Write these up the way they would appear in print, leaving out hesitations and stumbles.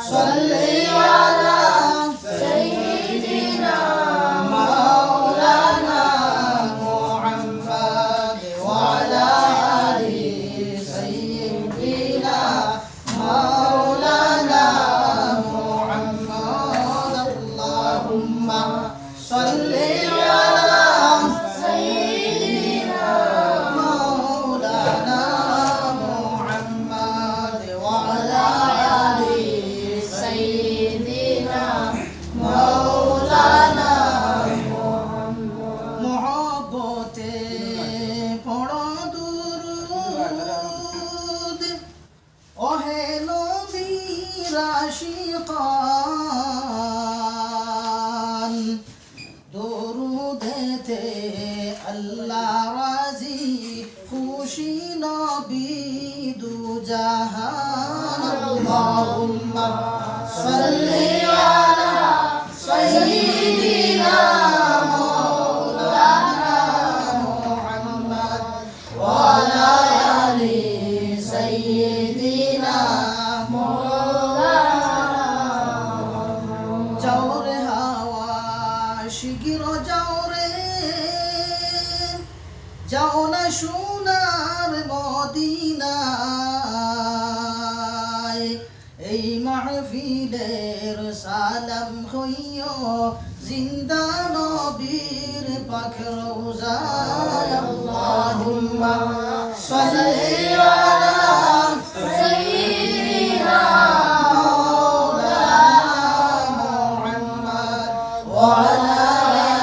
সাল্লি আলা সাইয়্যিদিনা মাওলানা মুহাম্মদ ওয়া আলা আলি সাইয়্যিদিনা মাওলানা মুহাম্মদ আল্লাহুম্মা সাল্লি আলা সাইয়্যিদিনা মাওলানা মুহাম্মদ ওয়া আলা আলি সাইয়্যিদিনা মাওলানা মুহাম্মদ মুহাব্বতে পড়ো দুরূদ ওহে নবীর আশিকান দুরূদেতে আল্লাহ রাজি খুশি নবী দু জাহান আল্লাহুম্মা সাল্লি আলা সাইয়্যিদিনা মাওলানা মুহাম্মদ ওয়া আলা আলি সাইয়্যিদিনা মাওলানা যাও রে হাওয়া শিগগির যাও রে যাও না সোনার মদিনায় এই মাহফিলের সালাম হইও জিন্দা নবীর পাক রওজায় আল্লাহুম্মা সাল্লি আলা সাইয়্যিদিনা মাওলানা মুহাম্মদ ওয়া আলা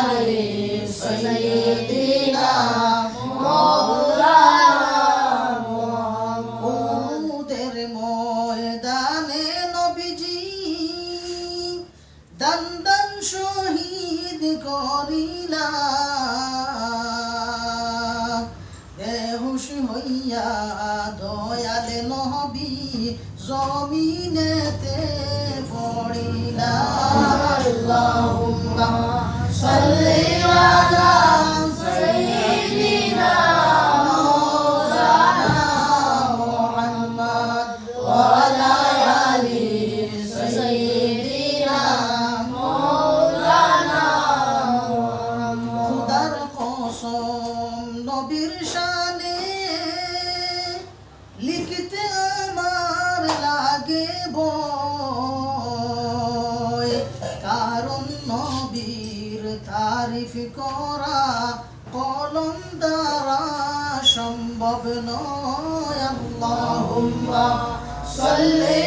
আলি সাইয়্যিদিনা উহুদের ময়দানে নবীজি দান দান শহীদ করিলা বেহুশ হইয়া দয়াল নবী জমিনেতে পড়িলা আল্লাহুম্মা সাল্লি আলা সাইয়্যিদিনা মাওলানা মুহাম্মদ ওয়া আলা আলি সাইয়্যিদিনা মাওলানা খুদার কসম নবীর শানে লিখতে আমার লাগে বই কারণ নবীর তারিফ করা কলম দ্বারা সম্ভব নয় আল্লাহুম্মা সাল্লি